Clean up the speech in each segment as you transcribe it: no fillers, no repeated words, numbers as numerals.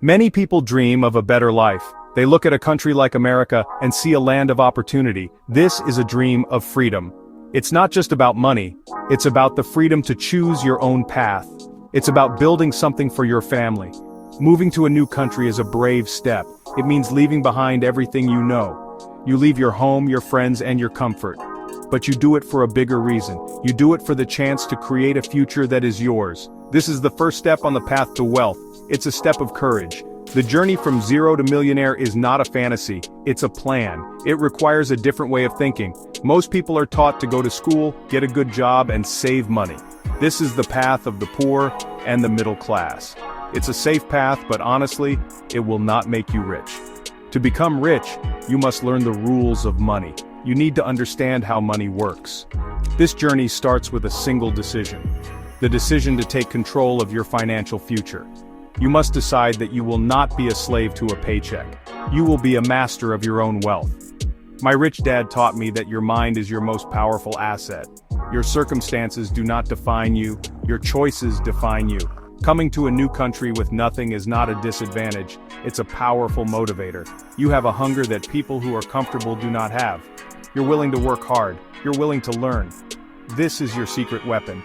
Many people dream of a better life. They look at a country like America and see a land of opportunity. This is a dream of freedom. It's not just about money, it's about the freedom to choose your own path. It's about building something for your family. Moving to a new country is a brave step. It means leaving behind everything you know. You leave your home, your friends, and your comfort. But you do it for a bigger reason. You do it for the chance to create a future that is yours. This is the first step on the path to wealth. It's a step of courage. The journey from zero to millionaire is not a fantasy, it's a plan. It requires a different way of thinking. Most people are taught to go to school, get a good job, and save money. This is the path of the poor and the middle class. It's a safe path, but honestly, it will not make you rich. To become rich, you must learn the rules of money. You need to understand how money works. This journey starts with a single decision. The decision to take control of your financial future. You must decide that you will not be a slave to a paycheck. You will be a master of your own wealth. My rich dad taught me that your mind is your most powerful asset. Your circumstances do not define you, your choices define you. Coming to a new country with nothing is not a disadvantage, it's a powerful motivator. You have a hunger that people who are comfortable do not have. You're willing to work hard, you're willing to learn. This is your secret weapon.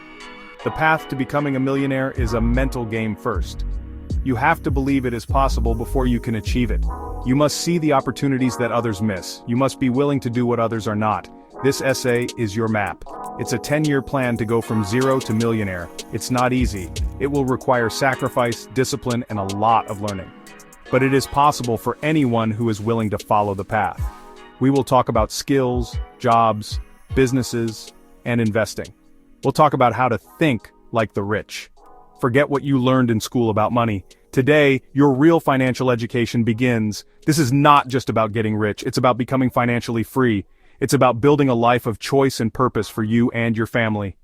The path to becoming a millionaire is a mental game first. You have to believe it is possible before you can achieve it. You must see the opportunities that others miss. You must be willing to do what others are not. This essay is your map. It's a 10-year plan to go from zero to millionaire. It's not easy. It will require sacrifice, discipline, and a lot of learning. But it is possible for anyone who is willing to follow the path. We will talk about skills, jobs, businesses, and investing. We'll talk about how to think like the rich. Forget what you learned in school about money. Today, your real financial education begins. This is not just about getting rich, it's about becoming financially free. It's about building a life of choice and purpose for you and your family.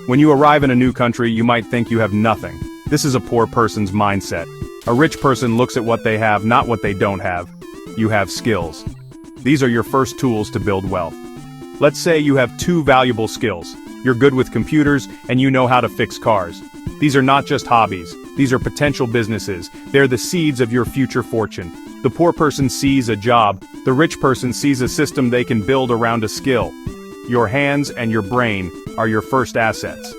When you arrive in a new country, you might think you have nothing. This is a poor person's mindset. A rich person looks at what they have, not what they don't have. You have skills. These are your first tools to build wealth. Let's say you have two valuable skills. You're good with computers, and you know how to fix cars. These are not just hobbies. These are potential businesses. They're the seeds of your future fortune. The poor person sees a job. The rich person sees a system they can build around a skill. Your hands and your brain are your first assets.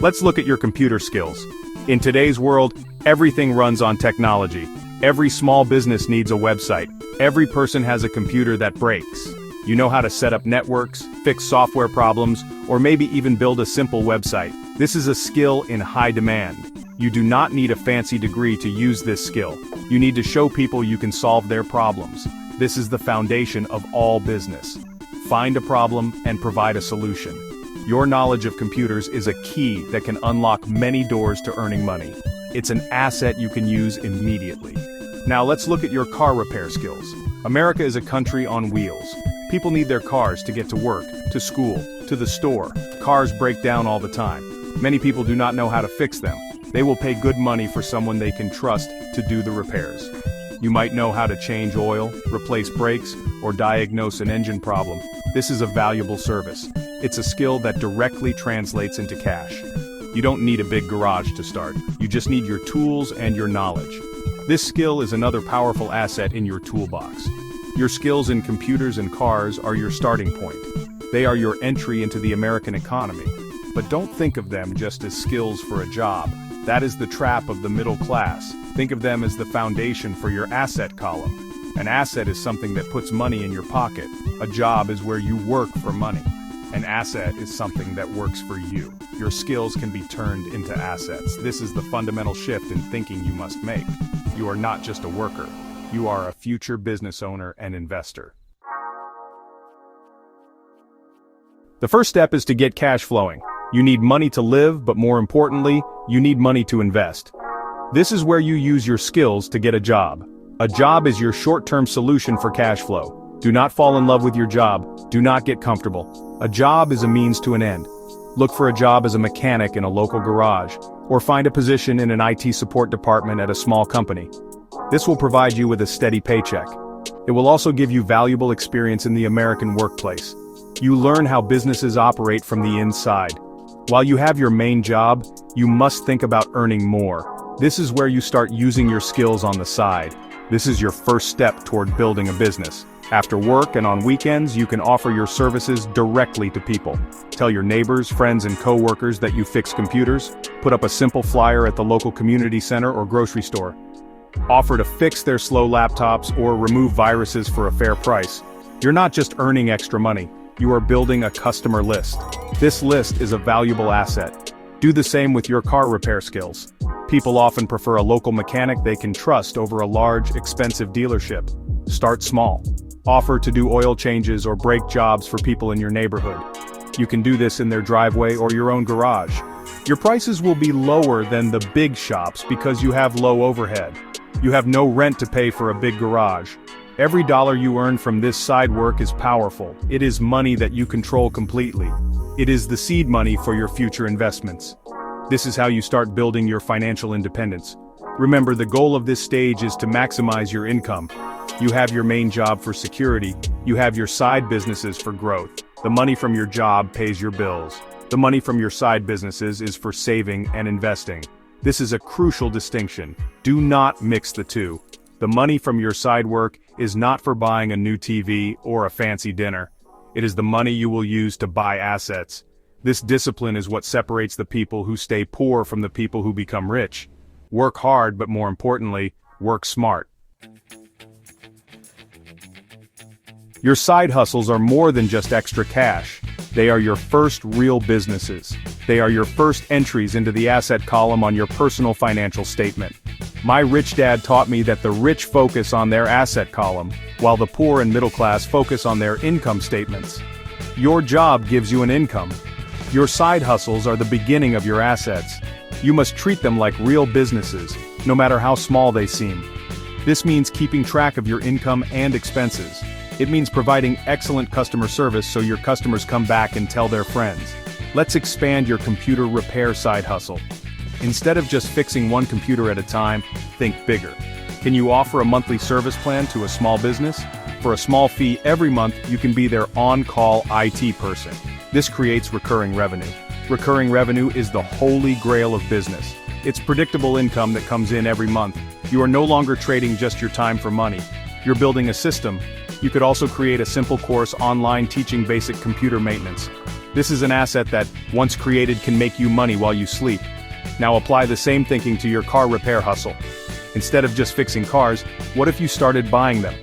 Let's look at your computer skills. In today's world, everything runs on technology. Every small business needs a website. Every person has a computer that breaks. You know how to set up networks, fix software problems, or maybe even build a simple website. This is a skill in high demand. You do not need a fancy degree to use this skill. You need to show people you can solve their problems. This is the foundation of all business. Find a problem and provide a solution. Your knowledge of computers is a key that can unlock many doors to earning money. It's an asset you can use immediately. Now let's look at your car repair skills. America is a country on wheels. People need their cars to get to work, to school, to the store. Cars break down all the time. Many people do not know how to fix them. They will pay good money for someone they can trust to do the repairs. You might know how to change oil, replace brakes, or diagnose an engine problem. This is a valuable service. It's a skill that directly translates into cash. You don't need a big garage to start. You just need your tools and your knowledge. This skill is another powerful asset in your toolbox. Your skills in computers and cars are your starting point. They are your entry into the American economy. But don't think of them just as skills for a job. That is the trap of the middle class. Think of them as the foundation for your asset column. An asset is something that puts money in your pocket. A job is where you work for money. An asset is something that works for you. Your skills can be turned into assets. This is the fundamental shift in thinking you must make. You are not just a worker. You are a future business owner and investor. The first step is to get cash flowing. You need money to live, but more importantly, you need money to invest. This is where you use your skills to get a job. A job is your short-term solution for cash flow. Do not fall in love with your job. Do not get comfortable. A job is a means to an end. Look for a job as a mechanic in a local garage, or find a position in an IT support department at a small company. This will provide you with a steady paycheck. It will also give you valuable experience in the American workplace. You learn how businesses operate from the inside. While you have your main job, you must think about earning more. This is where you start using your skills on the side. This is your first step toward building a business. After work and on weekends, you can offer your services directly to people. Tell your neighbors, friends, and co-workers that you fix computers. Put up a simple flyer at the local community center or grocery store. Offer to fix their slow laptops or remove viruses for a fair price. You're not just earning extra money, you are building a customer list. This list is a valuable asset. Do the same with your car repair skills. People often prefer a local mechanic they can trust over a large, expensive dealership. Start small. Offer to do oil changes or brake jobs for people in your neighborhood. You can do this in their driveway or your own garage. Your prices will be lower than the big shops because you have low overhead. You have no rent to pay for a big garage. Every dollar you earn from this side work is powerful. It is money that you control completely. It is the seed money for your future investments. This is how you start building your financial independence. Remember, the goal of this stage is to maximize your income. You have your main job for security. You have your side businesses for growth. The money from your job pays your bills. The money from your side businesses is for saving and investing. This is a crucial distinction. Do not mix the two. The money from your side work is not for buying a new TV or a fancy dinner. It is the money you will use to buy assets. This discipline is what separates the people who stay poor from the people who become rich. Work hard, but more importantly, work smart. Your side hustles are more than just extra cash. They are your first real businesses. They are your first entries into the asset column on your personal financial statement. My rich dad taught me that the rich focus on their asset column, while the poor and middle class focus on their income statements. Your job gives you an income. Your side hustles are the beginning of your assets. You must treat them like real businesses, no matter how small they seem. This means keeping track of your income and expenses. It means providing excellent customer service so your customers come back and tell their friends. Let's expand your computer repair side hustle. Instead of just fixing one computer at a time, think bigger. Can you offer a monthly service plan to a small business? For a small fee every month, you can be their on-call IT person. This creates recurring revenue. Recurring revenue is the holy grail of business. It's predictable income that comes in every month. You are no longer trading just your time for money. You're building a system. You could also create a simple course online teaching basic computer maintenance. This is an asset that, once created, can make you money while you sleep. Now apply the same thinking to your car repair hustle. Instead of just fixing cars, what if you started buying them?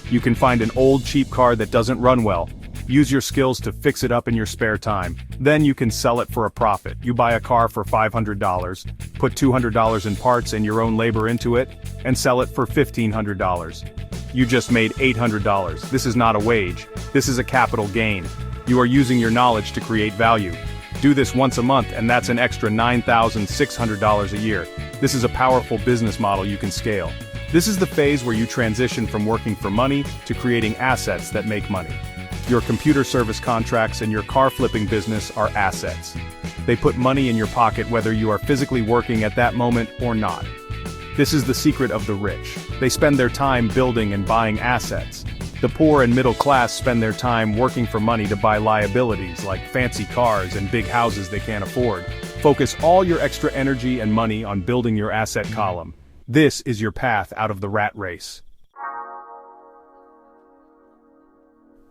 You can find an old cheap car that doesn't run well. Use your skills to fix it up in your spare time. Then you can sell it for a profit. You buy a car for $500, put $200 in parts and your own labor into it, and sell it for $1,500. You just made $800. This is not a wage. This is a capital gain. You are using your knowledge to create value. Do this once a month and that's an extra $9,600 a year. This is a powerful business model you can scale. This is the phase where you transition from working for money to creating assets that make money. Your computer service contracts and your car flipping business are assets. They put money in your pocket whether you are physically working at that moment or not. This is the secret of the rich. They spend their time building and buying assets. The poor and middle class spend their time working for money to buy liabilities like fancy cars and big houses they can't afford. Focus all your extra energy and money on building your asset column. This is your path out of the rat race.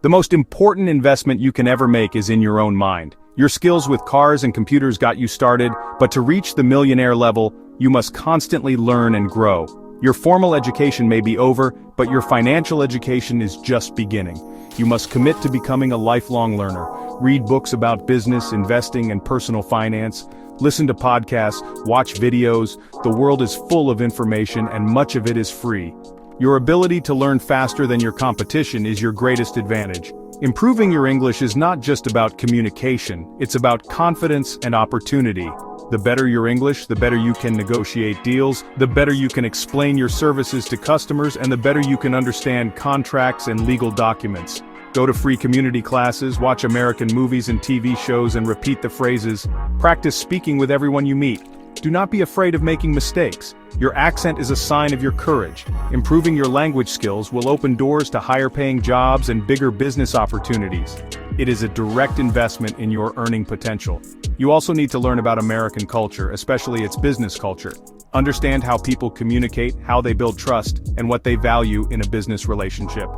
The most important investment you can ever make is in your own mind. Your skills with cars and computers got you started, but to reach the millionaire level, you must constantly learn and grow. Your formal education may be over, but your financial education is just beginning. You must commit to becoming a lifelong learner. Read books about business, investing, and personal finance. Listen to podcasts, watch videos. The world is full of information and much of it is free. Your ability to learn faster than your competition is your greatest advantage. Improving your English is not just about communication, it's about confidence and opportunity. The better your English, the better you can negotiate deals, the better you can explain your services to customers, and the better you can understand contracts and legal documents. Go to free community classes, watch American movies and TV shows and repeat the phrases. Practice speaking with everyone you meet. Do not be afraid of making mistakes. Your accent is a sign of your courage. Improving your language skills will open doors to higher paying jobs and bigger business opportunities. It is a direct investment in your earning potential. You also need to learn about American culture, especially its business culture. Understand how people communicate, how they build trust, and what they value in a business relationship.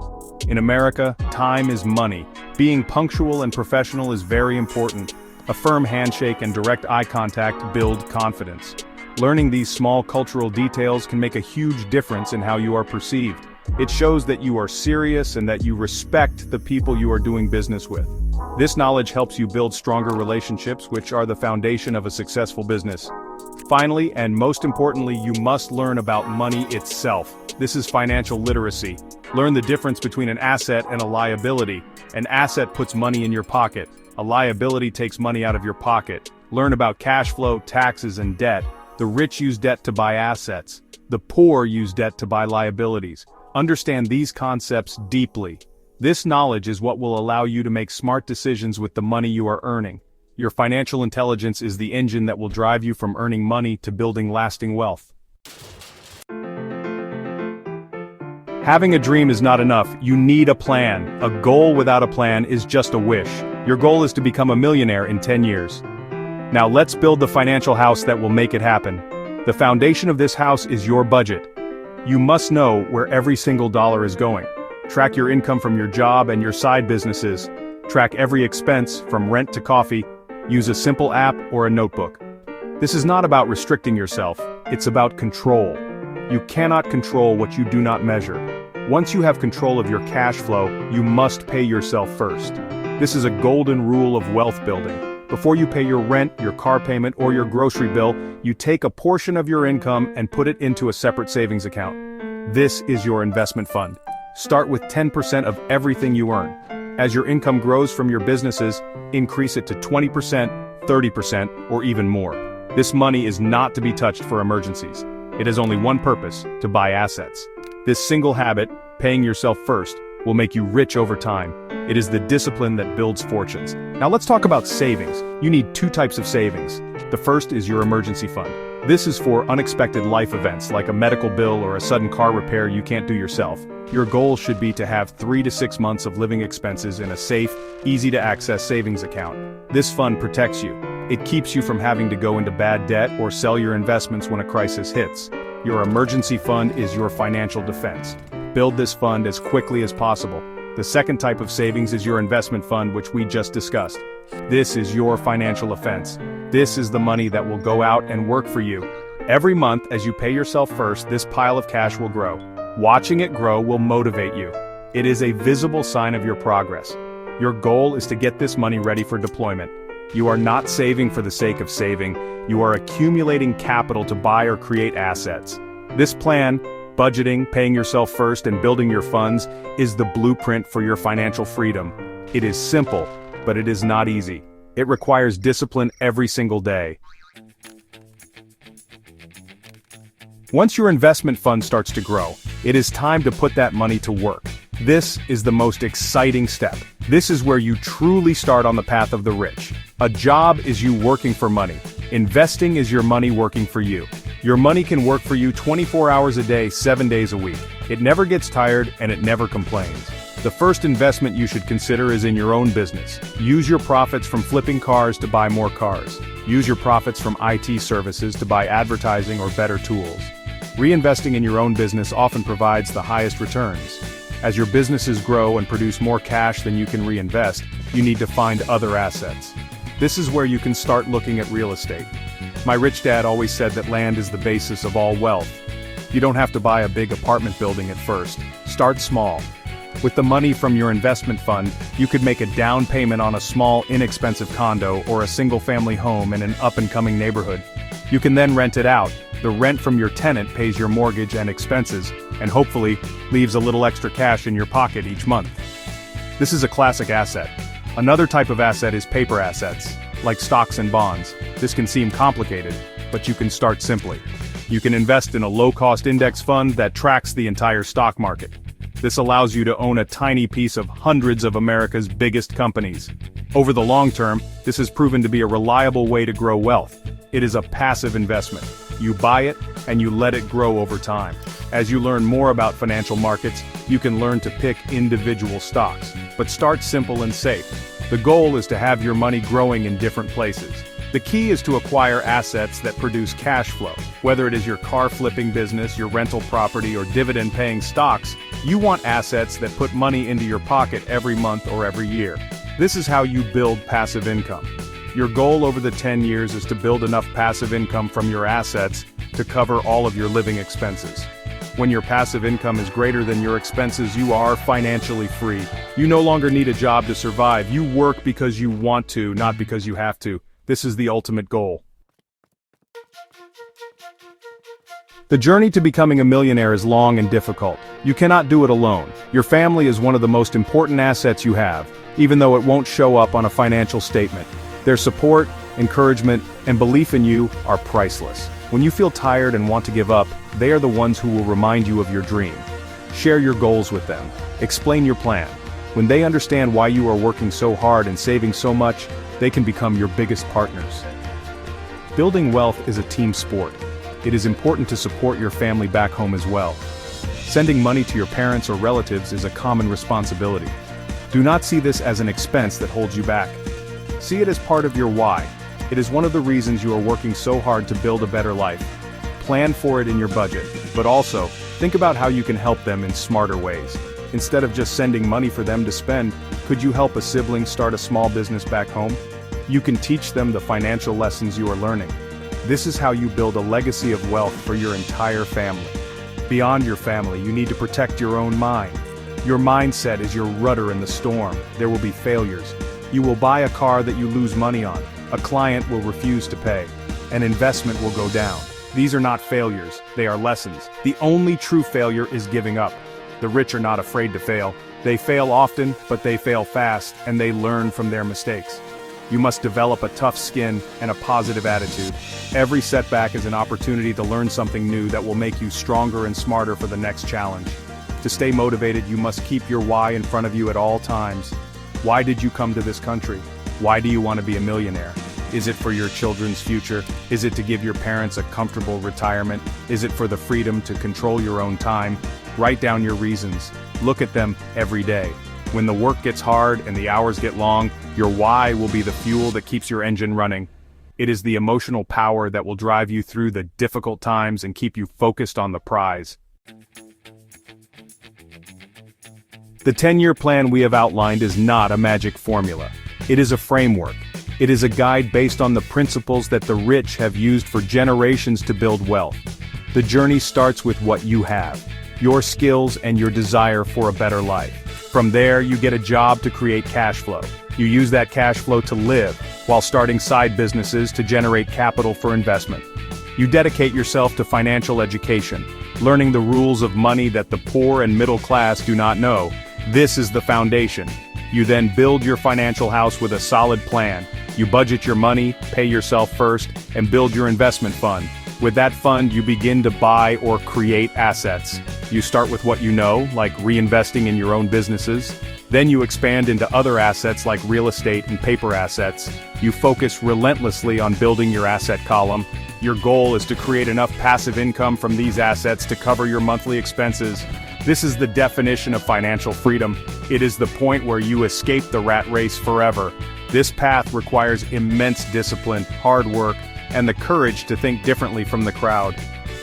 In America, time is money. Being punctual and professional is very important. A firm handshake and direct eye contact build confidence. Learning these small cultural details can make a huge difference in how you are perceived. It shows that you are serious and that you respect the people you are doing business with. This knowledge helps you build stronger relationships, which are the foundation of a successful business. Finally, and most importantly, you must learn about money itself. This is financial literacy. Learn the difference between an asset and a liability. An asset puts money in your pocket. A liability takes money out of your pocket. Learn about cash flow, taxes, and debt. The rich use debt to buy assets. The poor use debt to buy liabilities. Understand these concepts deeply. This knowledge is what will allow you to make smart decisions with the money you are earning. Your financial intelligence is the engine that will drive you from earning money to building lasting wealth. Having a dream is not enough. You need a plan. A goal without a plan is just a wish. Your goal is to become a millionaire in 10 years. Now let's build the financial house that will make it happen. The foundation of this house is your budget. You must know where every single dollar is going. Track your income from your job and your side businesses. Track every expense, from rent to coffee. Use a simple app or a notebook. This is not about restricting yourself, it's about control. You cannot control what you do not measure. Once you have control of your cash flow, you must pay yourself first. This is a golden rule of wealth building. Before you pay your rent, your car payment, or your grocery bill, you take a portion of your income and put it into a separate savings account. This is your investment fund. Start with 10% of everything you earn. As your income grows from your businesses, increase it to 20%, 30%, or even more. This money is not to be touched for emergencies. It has only one purpose: to buy assets. This single habit, paying yourself first, will make you rich over time. It is the discipline that builds fortunes. Now let's talk about savings. You need two types of savings. The first is your emergency fund. This is for unexpected life events like a medical bill or a sudden car repair you can't do yourself. Your goal should be to have 3 to 6 months of living expenses in a safe, easy-to-access savings account. This fund protects you. It keeps you from having to go into bad debt or sell your investments when a crisis hits. Your emergency fund is your financial defense. Build this fund as quickly as possible. The second type of savings is your investment fund, which we just discussed. This is your financial offense. This is the money that will go out and work for you. Every month, as you pay yourself first, this pile of cash will grow. Watching it grow will motivate you. It is a visible sign of your progress. Your goal is to get this money ready for deployment. You are not saving for the sake of saving. You are accumulating capital to buy or create assets. This plan, budgeting, paying yourself first, and building your funds, is the blueprint for your financial freedom. It is simple, but it is not easy. It requires discipline every single day. Once your investment fund starts to grow, it is time to put that money to work. This is the most exciting step. This is where you truly start on the path of the rich. A job is you working for money. Investing is your money working for you. Your money can work for you 24 hours a day, 7 days a week. It never gets tired and it never complains. The first investment you should consider is in your own business. Use your profits from flipping cars to buy more cars. Use your profits from IT services to buy advertising or better tools. Reinvesting in your own business often provides the highest returns. As your businesses grow and produce more cash than you can reinvest, you need to find other assets. This is where you can start looking at real estate. My rich dad always said that land is the basis of all wealth. You don't have to buy a big apartment building at first. Start small. With the money from your investment fund, you could make a down payment on a small, inexpensive condo or a single-family home in an up-and-coming neighborhood. You can then rent it out. The rent from your tenant pays your mortgage and expenses, and hopefully leaves a little extra cash in your pocket each month. This is a classic asset. Another type of asset is paper assets, like stocks and bonds. This can seem complicated, but you can start simply. You can invest in a low-cost index fund that tracks the entire stock market. This allows you to own a tiny piece of hundreds of America's biggest companies. Over the long term, this has proven to be a reliable way to grow wealth. It is a passive investment. You buy it, and you let it grow over time. As you learn more about financial markets, you can learn to pick individual stocks. But start simple and safe. The goal is to have your money growing in different places. The key is to acquire assets that produce cash flow. Whether it is your car flipping business, your rental property, or dividend-paying stocks, you want assets that put money into your pocket every month or every year. This is how you build passive income. Your goal over the 10 years is to build enough passive income from your assets to cover all of your living expenses. When your passive income is greater than your expenses, you are financially free. You no longer need a job to survive. You work because you want to, not because you have to. This is the ultimate goal. The journey to becoming a millionaire is long and difficult. You cannot do it alone. Your family is one of the most important assets you have, even though it won't show up on a financial statement. Their support, encouragement, and belief in you are priceless. When you feel tired and want to give up, they are the ones who will remind you of your dream. Share your goals with them. Explain your plan. When they understand why you are working so hard and saving so much, they can become your biggest partners. Building wealth is a team sport. It is important to support your family back home as well. Sending money to your parents or relatives is a common responsibility. Do not see this as an expense that holds you back. See it as part of your why. It is one of the reasons you are working so hard to build a better life. Plan for it in your budget, but also, think about how you can help them in smarter ways. Instead of just sending money for them to spend, could you help a sibling start a small business back home? You can teach them the financial lessons you are learning. This is how you build a legacy of wealth for your entire family. Beyond your family, you need to protect your own mind. Your mindset is your rudder in the storm. There will be failures. You will buy a car that you lose money on. A client will refuse to pay. An investment will go down. These are not failures, they are lessons. The only true failure is giving up. The rich are not afraid to fail. They fail often, but they fail fast, and they learn from their mistakes. You must develop a tough skin and a positive attitude. Every setback is an opportunity to learn something new that will make you stronger and smarter for the next challenge. To stay motivated, you must keep your why in front of you at all times. Why did you come to this country? Why do you want to be a millionaire? Is it for your children's future? Is it to give your parents a comfortable retirement? Is it for the freedom to control your own time? Write down your reasons. Look at them every day. When the work gets hard and the hours get long, your why will be the fuel that keeps your engine running. It is the emotional power that will drive you through the difficult times and keep you focused on the prize. The 10-year plan we have outlined is not a magic formula. It is a framework. It is a guide based on the principles that the rich have used for generations to build wealth. The journey starts with what you have, your skills and your desire for a better life. From there, you get a job to create cash flow. You use that cash flow to live, while starting side businesses to generate capital for investment. You dedicate yourself to financial education, learning the rules of money that the poor and middle class do not know. This is the foundation. You then build your financial house with a solid plan. You budget your money, pay yourself first, and build your investment fund. With that fund, you begin to buy or create assets. You start with what you know, like reinvesting in your own businesses. Then you expand into other assets like real estate and paper assets. You focus relentlessly on building your asset column. Your goal is to create enough passive income from these assets to cover your monthly expenses. This is the definition of financial freedom. It is the point where you escape the rat race forever. This path requires immense discipline, hard work, and the courage to think differently from the crowd.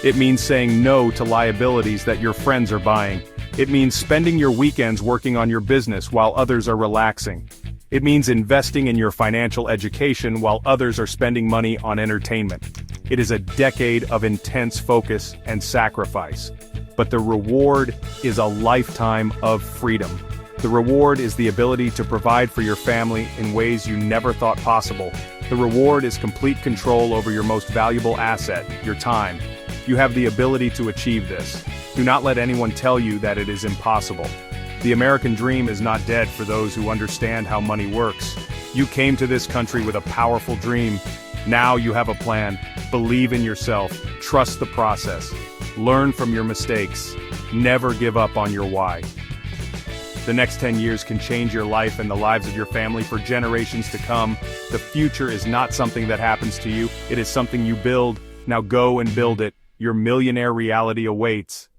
It means saying no to liabilities that your friends are buying. It means spending your weekends working on your business while others are relaxing. It means investing in your financial education while others are spending money on entertainment. It is a decade of intense focus and sacrifice. But the reward is a lifetime of freedom. The reward is the ability to provide for your family in ways you never thought possible. The reward is complete control over your most valuable asset, your time. You have the ability to achieve this. Do not let anyone tell you that it is impossible. The American dream is not dead for those who understand how money works. You came to this country with a powerful dream. Now you have a plan. Believe in yourself. Trust the process. Learn from your mistakes. Never give up on your why. The next 10 years can change your life and the lives of your family for generations to come. The future is not something that happens to you, it is something you build. Now go and build it. Your millionaire reality awaits.